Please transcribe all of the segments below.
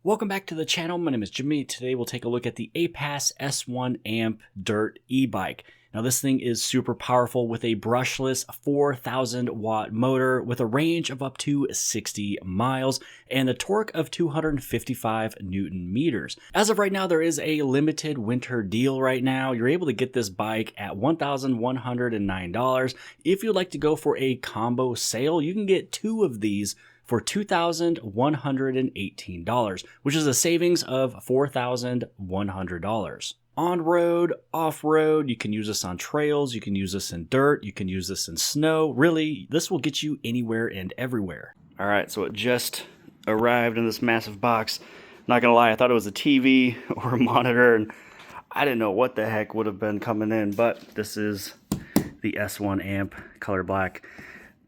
Welcome back to the channel. My name is Jimmy. Today we'll take a look at the AIPAS S1 AMP Dirt e-bike. Now this thing is super powerful with a brushless 4,000 watt motor with a range of up to 60 miles and a torque of 255 Newton meters. As of right now, there is a limited winter deal right now. You're able to get this bike at $1,109. If you'd like to go for a combo sale, you can get two of these for $2,118, which is a savings of $4,100. On-road, off-road, you can use this on trails, you can use this in dirt, you can use this in snow. Really, this will get you anywhere and everywhere. All right, so it just arrived in this massive box. Not gonna lie, I thought it was a TV or a monitor, and I didn't know what the heck would have been coming in, but this is the S1 AMP color black.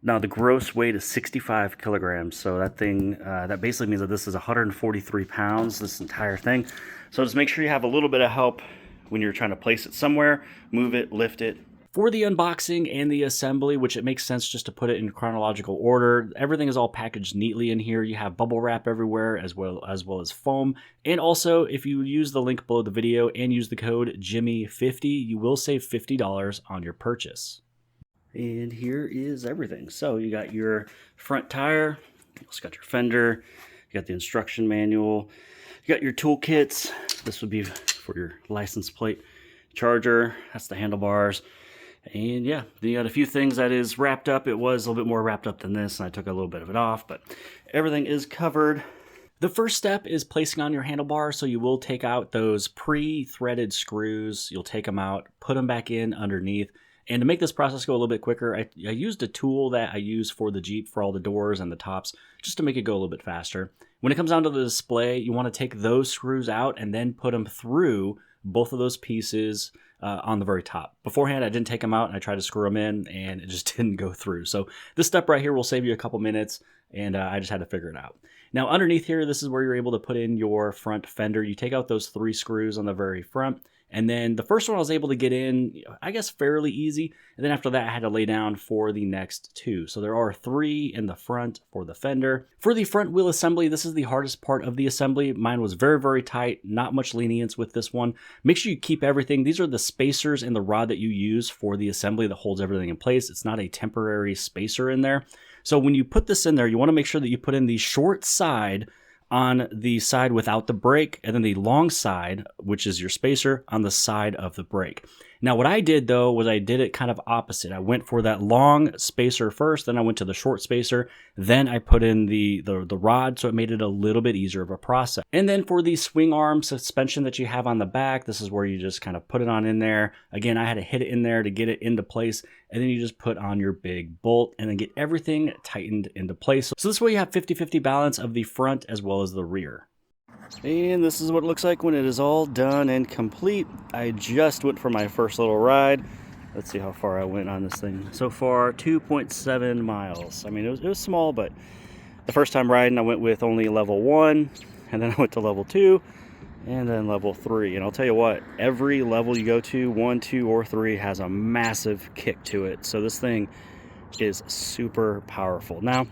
Now the gross weight is 65 kilograms, so that thing, that basically means that this is 143 pounds, this entire thing. So just make sure you have a little bit of help when you're trying to place it somewhere, move it, lift it. For the unboxing and the assembly, which it makes sense just to put it in chronological order, everything is all packaged neatly in here. You have bubble wrap everywhere as well as foam. And also, if you use the link below the video and use the code Jimmy50, you will save $50 on your purchase. And here is everything. So you got your front tire, you also got your fender, you got the instruction manual, you got your toolkits. This would be for your license plate, charger, that's the handlebars. And yeah, then you got a few things that is wrapped up. It was a little bit more wrapped up than this, and I took a little bit of it off, but everything is covered. The first step is placing on your handlebar, so you will take out those pre-threaded screws. You'll take them out, put them back in underneath. And to make this process go a little bit quicker, I used a tool that I use for the Jeep for all the doors and the tops, just to make it go a little bit faster. When it comes down to the display, you want to take those screws out and then put them through both of those pieces on the very top. Beforehand, I didn't take them out and I tried to screw them in and it just didn't go through. So this step right here will save you a couple minutes, and I just had to figure it out. Now underneath here, this is where you're able to put in your front fender. You take out those 3 screws on the very front. And then the first one I was able to get in, I guess, fairly easy. And then after that, I had to lay down for the next 2. So there are 3 in the front for the fender. For the front wheel assembly, this is the hardest part of the assembly. Mine was very, very tight. Not much lenience with this one. Make sure you keep everything. These are the spacers and the rod that you use for the assembly that holds everything in place. It's not a temporary spacer in there. So when you put this in there, you want to make sure that you put in the short side on the side without the brake, and then the long side, which is your spacer, on the side of the brake. Now what I did though was I did it kind of opposite. I went for that long spacer first, then I went to the short spacer, then I put in the rod, so it made it a little bit easier of a process. And then for the swing arm suspension that you have on the back, this is where you just kind of put it on in there. Again, I had to hit it in there to get it into place, and then you just put on your big bolt and then get everything tightened into place. So this way you have 50-50 balance of the front as well as the rear. And this is what it looks like when it is all done and complete. I just went for my first little ride. Let's see how far I went on this thing. So far, 2.7 miles. I mean, it was small, but the first time riding, I went with only level 1, and then I went to level 2, and then level 3. And I'll tell you what, every level you go to, 1, 2, or 3, has a massive kick to it. So this thing is super powerful. Now,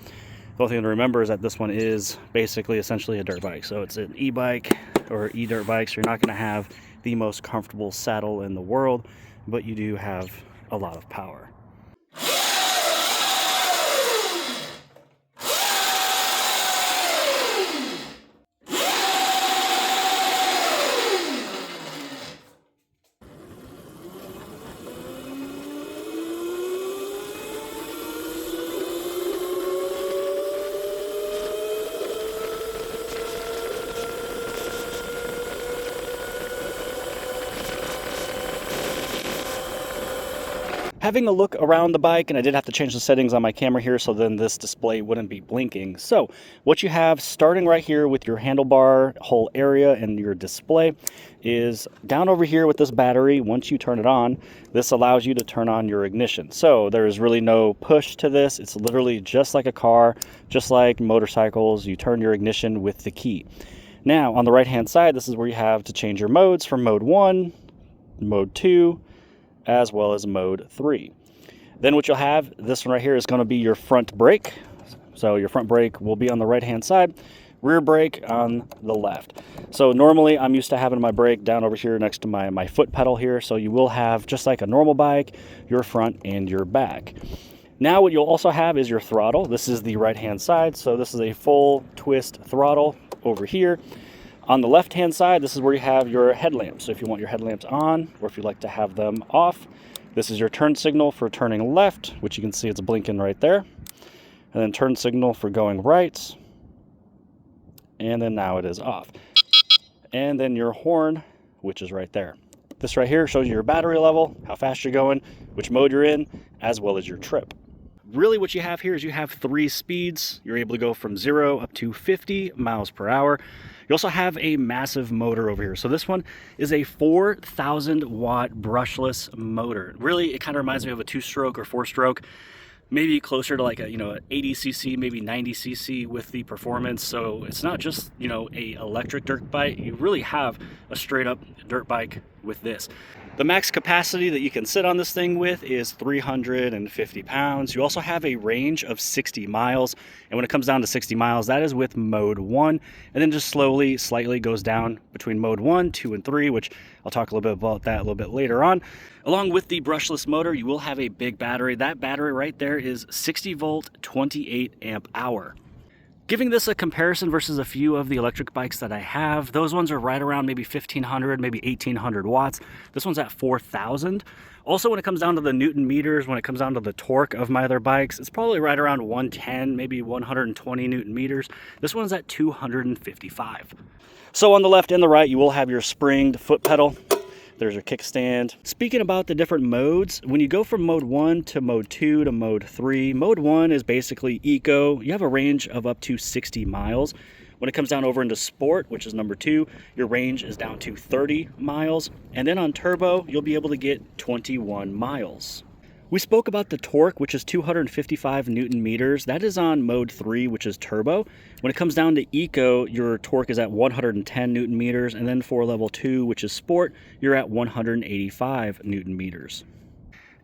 the only thing to remember is that this one is basically essentially a dirt bike. So it's an e-bike or e-dirt bike, so you're not going to have the most comfortable saddle in the world, but you do have a lot of power. Having a look around the bike, and I did have to change the settings on my camera here so then this display wouldn't be blinking. So what you have starting right here with your handlebar whole area and your display is down over here with this battery. Once you turn it on, this allows you to turn on your ignition. So there's really no push to this. It's literally just like a car, just like motorcycles. You turn your ignition with the key. Now on the right hand side, this is where you have to change your modes from mode 1, mode 2, as well as mode 3. Then what you'll have, this one right here is going to be your front brake. So your front brake will be on the right-hand side, rear brake on the left. So normally I'm used to having my brake down over here next to my foot pedal here. So you will have, just like a normal bike, your front and your back. Now what you'll also have is your throttle. This is the right-hand side. So this is a full twist throttle over here. On the left-hand side, this is where you have your headlamps. So if you want your headlamps on, or if you like to have them off, this is your turn signal for turning left, which you can see it's blinking right there. And then turn signal for going right. And then now it is off. And then your horn, which is right there. This right here shows you your battery level, how fast you're going, which mode you're in, as well as your trip. Really what you have here is you have 3 speeds. You're able to go from 0 up to 50 miles per hour. You also have a massive motor over here. So this one is a 4,000 watt brushless motor. Really, it kind of reminds me of a 2-stroke or 4-stroke, maybe closer to like a, an 80 cc, maybe 90 cc with the performance. So it's not just, a electric dirt bike. You really have a straight up dirt bike with this. The max capacity that you can sit on this thing with is 350 pounds. You also have a range of 60 miles. And when it comes down to 60 miles, that is with mode 1. And then just slowly, slightly goes down between mode 1, 2, and 3, which I'll talk a little bit about that a little bit later on. Along with the brushless motor, you will have a big battery. That battery right there is 60 volt, 28 amp hour. Giving this a comparison versus a few of the electric bikes that I have, those ones are right around maybe 1,500, maybe 1,800 watts. This one's at 4,000. Also, when it comes down to the Newton meters, when it comes down to the torque of my other bikes, it's probably right around 110, maybe 120 Newton meters. This one's at 255. So on the left and the right, you will have your springed foot pedal. There's your kickstand. Speaking about the different modes, when you go from mode 1 to mode 2 to mode 3, mode 1 is basically eco. You have a range of up to 60 miles. When it comes down over into sport, which is number 2, your range is down to 30 miles. And then on turbo, you'll be able to get 21 miles. We spoke about the torque, which is 255 Newton meters. That is on mode 3, which is turbo. When it comes down to eco, your torque is at 110 Newton meters. And then for level 2, which is sport, you're at 185 Newton meters.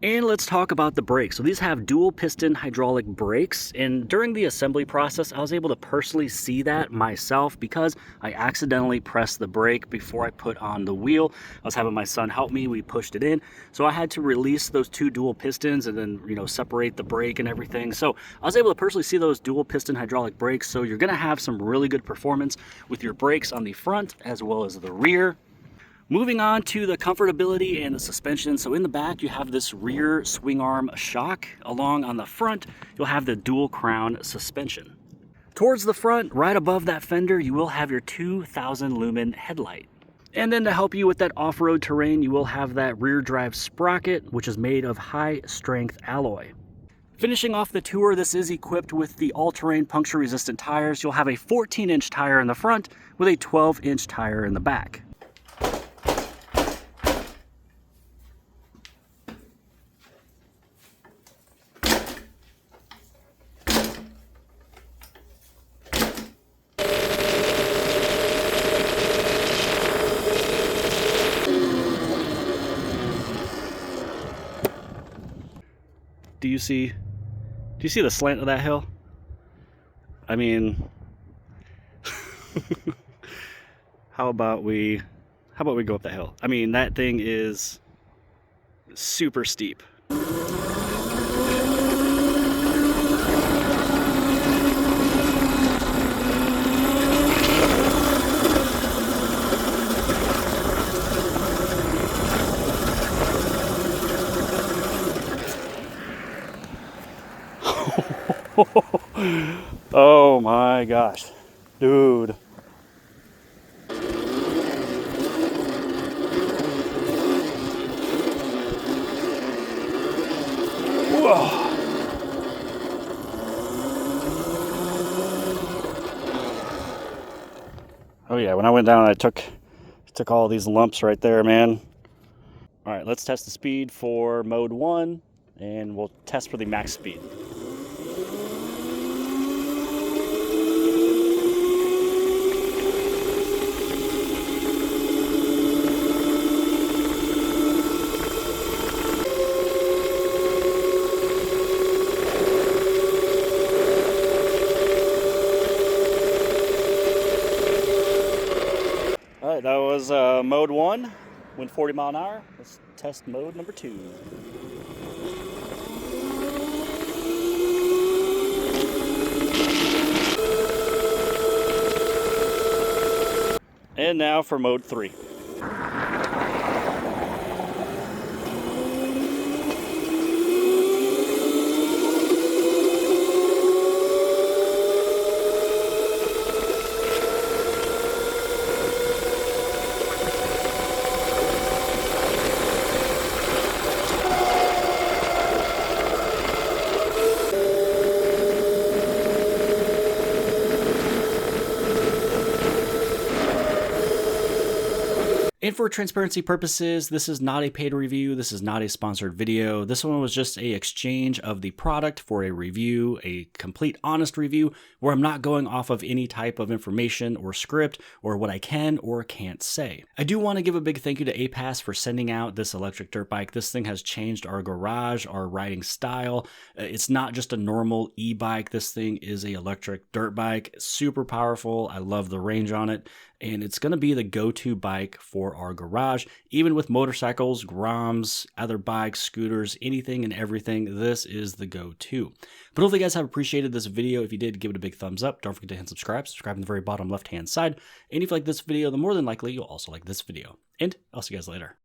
And let's talk about the brakes. So these have dual piston hydraulic brakes, and during the assembly process I was able to personally see that myself because I accidentally pressed the brake before I put on the wheel. I was having my son help me, we pushed it in, so I had to release those 2 dual pistons and then separate the brake and everything. So I was able to personally see those dual piston hydraulic brakes. So you're going to have some really good performance with your brakes on the front as well as the rear. Moving on to the comfortability and the suspension. So in the back, you have this rear swing arm shock. Along on the front, you'll have the dual crown suspension. Towards the front, right above that fender, you will have your 2,000 lumen headlight. And then to help you with that off-road terrain, you will have that rear drive sprocket, which is made of high strength alloy. Finishing off the tour, this is equipped with the all-terrain puncture resistant tires. You'll have a 14-inch tire in the front with a 12-inch tire in the back. Do you see the slant of that hill? I mean, how about we go up the hill? I mean, that thing is super steep. Oh my gosh, dude. Whoa. Oh yeah, when I went down, I took all these lumps right there, man. All right, let's test the speed for mode 1, and we'll test for the max speed. mode 1 went 40 mile an hour. Let's test mode number 2. And now for mode 3. And for transparency purposes, this is not a paid review. This is not a sponsored video. This one was just a exchange of the product for a review, a complete honest review, where I'm not going off of any type of information or script or what I can or can't say. I do want to give a big thank you to AIPAS for sending out this electric dirt bike. This thing has changed our garage, our riding style. It's not just a normal e-bike. This thing is an electric dirt bike. Super powerful. I love the range on it. And it's going to be the go-to bike for our garage, even with motorcycles, Groms, other bikes, scooters, anything and everything. This is the go-to. But hopefully you guys have appreciated this video. If you did, give it a big thumbs up. Don't forget to hit subscribe. Subscribe in the very bottom left-hand side. And if you like this video, then more than likely you'll also like this video. And I'll see you guys later.